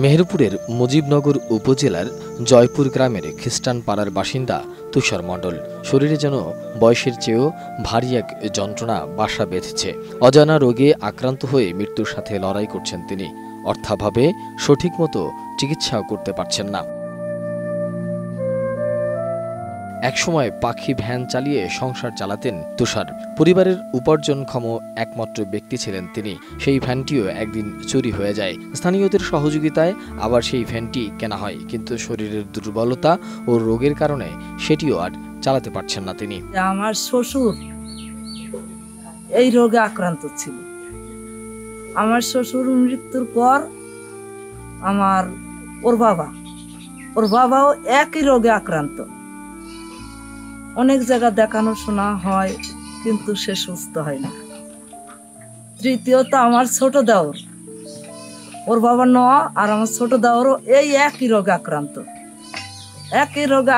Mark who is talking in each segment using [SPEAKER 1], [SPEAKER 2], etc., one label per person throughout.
[SPEAKER 1] মেহেরপুরের মুজিবনগর উপজেলার জয়পুর গ্রামের খ্রিস্টান পাড়ার বাসিন্দা তুষার মণ্ডল। শরীরে যেন বয়সের চেয়েও ভারী এক যন্ত্রণা বাসা বেঁধেছে। অজানা রোগে আক্রান্ত হয়ে মৃত্যুর সাথে লড়াই করছেন তিনি। অর্থাভাবে সঠিক মতো চিকিৎসাও করতে পারছেন না। একসময় পাখি ভ্যান চালিয়ে সংসার চালাতেন তুষার। পরিবারের উপার্জনক্ষম একমাত্র ব্যক্তি ছিলেন তিনি। সেই ভ্যানটিও একদিন চুরি হয়ে যায়। স্থানীয়দের সহযোগিতায় আবার সেই ভ্যানটি কেনা হয়, কিন্তু শরীরের দুর্বলতা ও রোগের কারণে সেটিও আর চালাতে পারছেন না তিনি।
[SPEAKER 2] আমার শ্বশুর এই রোগে আক্রান্ত ছিল। আমার শ্বশুর মৃত্যুর পর ওর বাবাও একই রোগে আক্রান্ত। অনেক জায়গা দেখানো শোনা হয়, কিন্তু সে সুস্থ হয় না। তৃতীয়ত আমার ছোট দেওর, ওর বাবা আর আমার ছোট দেওরও এই একই রোগে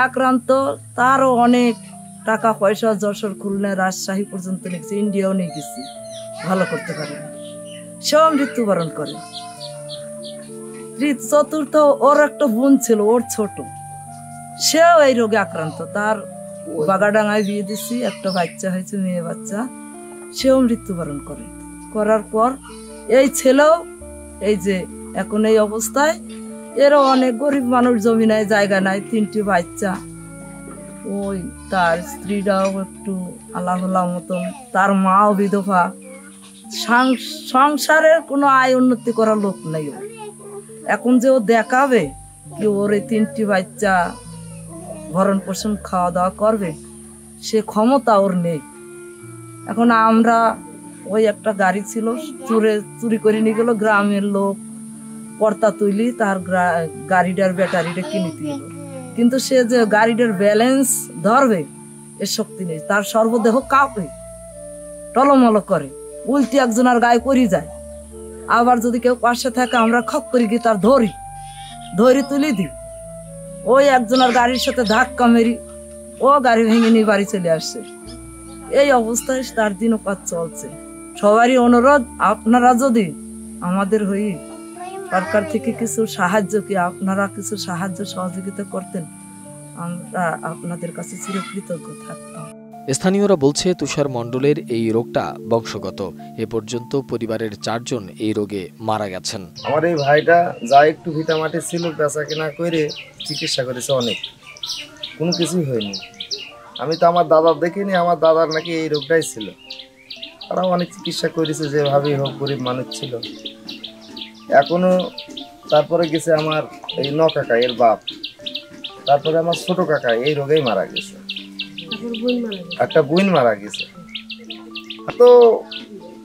[SPEAKER 2] আক্রান্ত। তারও অনেক টাকা পয়সা যশোর, খুলনা, রাজশাহী পর্যন্ত নিয়েছি, ইন্ডিয়াও নিয়ে গেছি, ভালো করতে পারে না। সেও মৃত্যুবরণ করে। চতুর্থ ওর একটা বোন ছিল, ওর ছোট, সেও এই রোগে আক্রান্ত। তার বাগাডাঙ্গায় বিয়ে দিছি, একটা বাচ্চা হয়েছে, মেয়ে বাচ্চা, সেও মৃত্যুবরণ করার পর এই ছেলেও এই যে এখন এই অবস্থায়। এরও অনেক গরিব মানুষ, জমি নাই, জায়গা নাই, 3টি বাচ্চা। ওই তার স্ত্রীরাও একটু আল্লাহ মতন, তার মাও বিধবা। সংসারের কোনো আয় উন্নতি করার লোক নেই। এখন যে ও দেখাবে কি ওর এই 3টি বাচ্চা ভরণ পোষণ, খাওয়া দাওয়া করবে, সে ক্ষমতা ওর নেই। এখন আমরা ওই একটা গাড়ি ছিল, চুরি করে নিয়ে গেল গ্রামের লোক, কর্তা তুলি, তার গাড়িটার ব্যাটারিটা কিনে দিল। কিন্তু সে যে গাড়িটার ব্যালেন্স ধরবে এর শক্তি নেই। তার সর্বদেহ কাঁপে, টলমল করে, উল্টি একজনের গায়ে পড়ে যায়। আবার যদি কেউ পাশে থাকে, আমরা খপ করে গিয়ে তার ধরি তুলি দিই। ওই একজনের গাড়ির সাথে ধাক্কা মেরি ও গাড়ি ভেঙে নিয়ে বাড়ি চলে আসছে। এই অবস্থায় তার দিনও কাজ চলছে। সবারই অনুরোধ, আপনারা যদি আমাদের হয়ে সরকার থেকে কিছু সাহায্য, কি আপনারা কিছু সাহায্য সহযোগিতা করতেন, আমরা আপনাদের কাছে চিরকৃতজ্ঞ থাকতাম।
[SPEAKER 1] স্থানীয়রা বলছে তুষার মণ্ডলের এই রোগটা বংশগত। এ পর্যন্ত পরিবারের 4 জন এই রোগে মারা গেছেন।
[SPEAKER 3] আমার এই ভাইটা যা একটু ভিটামাটি ছিল, বেচা কেনা করে চিকিৎসা করেছে, অনেক, কোনো কিছুই হয়নি। আমি তো আমার দাদার দেখিনি, আমার দাদার নাকি এই রোগটাই ছিল। তারাও অনেক চিকিৎসা করেছে, যেভাবেই হোক, গরিব মানুষ ছিল। এখনো তারপরে গেছে আমার এই কাকা, এর বাপ, তারপরে আমার ছোট কাকা এই রোগেই মারা গেছে, একটা বোন মারা গেছে। তো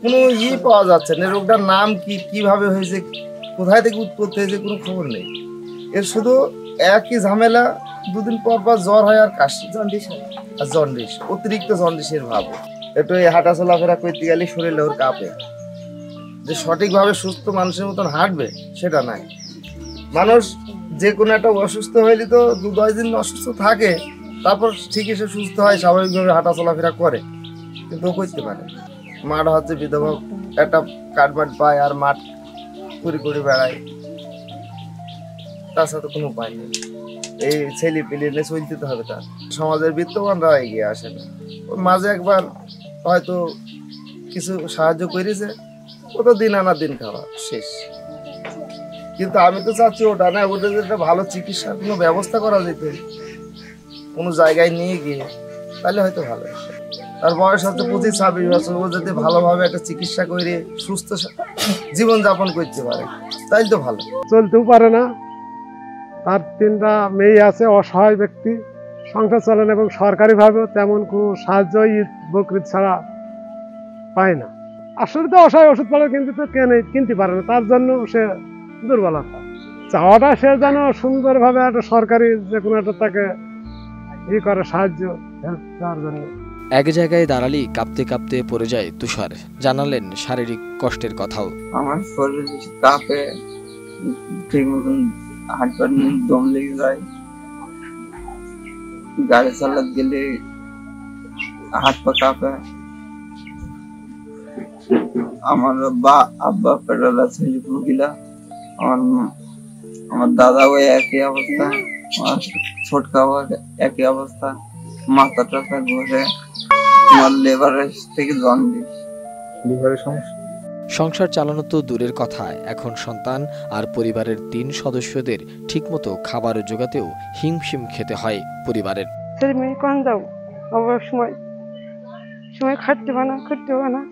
[SPEAKER 3] কোনো পাওয়া যাচ্ছে না, রোগটার নাম কি, কিভাবে হয়েছে, কোথায় থেকে উৎপত্তি হয়েছে, কোনো খবর নেই। এর শুধু একই ঝামেলা, 2 দিন পর জ্বর হয় আর কাশি, জন্ডিস, অতিরিক্ত জন্ডিসের ভাব। একটু হাঁটা চলাফেরা করতে গেলে শরীরে ওর কাঁপে। যে সঠিকভাবে সুস্থ মানুষের মতন হাঁটবে সেটা নাই। মানুষ যে কোনো একটা অসুস্থ হইলে তো 2-10 দিন অসুস্থ থাকে, তারপর ঠিকই সে সুস্থ হয়, স্বাভাবিকভাবে হাঁটা চলাফেরা করে, কিন্তু ও করতে পারে। মাঠ হচ্ছে বিধবা, একটা কাঠমাট পায় আর মাঠ করে বেড়ায়, তার সাথে কোনো উপায় নেই। এই ছেলে পেলে নিয়ে চলতে তো হবে তার। সমাজের বিত্তবানরা এগিয়ে আসে না। ওর মাঝে একবার হয়তো কিছু সাহায্য করেছে, ও তো দিন আনা দিন খাওয়া শেষ। কিন্তু আমি তো চাচ্ছি ওটা না, ওদের একটা ভালো চিকিৎসার কোনো ব্যবস্থা করা যেত কোনো জায়গায় নিয়ে গিয়ে, তাহলে হয়তো ভালো। তার বয়স হচ্ছে 25-26 বছর, ও যদি ভালোভাবে একটা চিকিৎসা করে সুস্থ জীবনযাপন করতে পারে, তাই তো ভালো।
[SPEAKER 4] চলতেও পারে না, তার 3টা মেয়ে আছে, অসহায় ব্যক্তি, সংসার চালান, এবং সরকারিভাবেও তেমন কোনো সাহায্য ঈদ বকরিদ ছাড়া পায় না। আসলে তো অসহায়, ওষুধপালা কিন্তু তো কিনতে পারে না, তার জন্য সে দুর্বলতা। চাওয়াটা সে যেন সুন্দরভাবে একটা সরকারি যে কোনো একটা তাকে করে সাহায্য দেওয়ার জন্য।
[SPEAKER 1] এক জায়গায় দাঁড়ালেই কাঁপতে কাঁপতে পড়ে যায় তুষার। জানালেন শারীরিক কষ্টের কথাও।
[SPEAKER 5] আমার শরীর কাঁপে, ঠিক মতন হাঁটবার দম লেগে যায়, গাড়ি চালাতে গেলে হাত পা কাঁপে। আমার আব্বা পেট্রোল আছে, মহিলা, আমার আমার দাদাও একই অবস্থা, আমার ছোট খাবার একই অবস্থা, মাথা টাথা ঘুরে, আমার লেবারের থেকে জন্ডিস, লিভারের সমস্যা।
[SPEAKER 1] সংসার চালানো তো দূরের কথা, এখন সন্তান আর পরিবারের 3 সদস্যদের ঠিকমতো খাবার জোগাতেও হিমশিম খেতে হয় পরিবারের।
[SPEAKER 6] ছেলে মেয়ে কোন যাও, অবশ্য সময় খাটতে হবে না,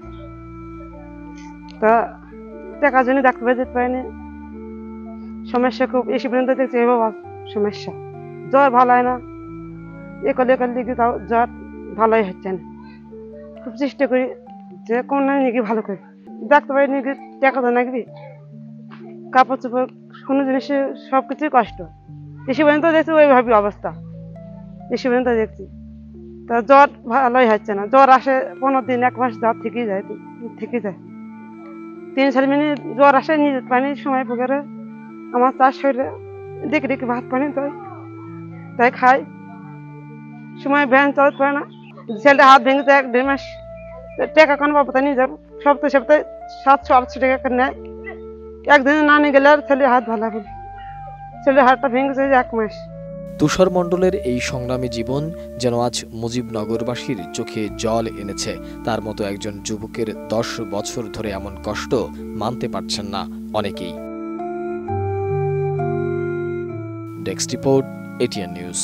[SPEAKER 6] তা টাকার জন্য ডাক্তার যেতে পারেনি, সমস্যা খুব। এসে পর্যন্ত দেখছি বাবা সমস্যা, জ্বর ভালো হয় না, একাল দিকে তাও জ্বর ভালোই হচ্ছে না। খুব চেষ্টা করি যে কোন নাকি ভালো করে ডাক্তার বাড়ি নিয়ে টাকা তো নাকি, কাপড় চোপড় কোনো জিনিসে সব কিছুই কষ্ট। এসে পর্যন্ত দেখছি ওইভাবে অবস্থা, এসে পর্যন্ত দেখছি তা জ্বর ভালোই হচ্ছে না। জ্বর আসে 15 দিন 1 মাস জ্বর থেকেই যায়। 3-4 মিনিট জ্বর আসে, নিজের পানি সময় পরে আমার 4 শরীরে দেখে ভাত পানি তাই খাই, সময় ভ্যান চালাতে পারে না। ছেলেটা হাত ভেঙেছে 1-1.5 মাস, টাকা কোনো পাবো তা নিয়ে যাবো, সপ্তাহে 700-800 টাকা করে নেয়। একদিনে না নিয়ে গেলে আর ছেলের হাত ভালো হবে, ছেলের হাতটা ভেঙেছে 1 মাস।
[SPEAKER 1] তুষার মণ্ডলের এই সংগ্রামী জীবন যেন আজ মুজিবনগরবাসীর চোখে জল এনেছে। তার মতো একজন যুবকের 10 বছর ধরে এমন কষ্ট মানতে পারছেন না অনেকেই। Desk report, ATN news.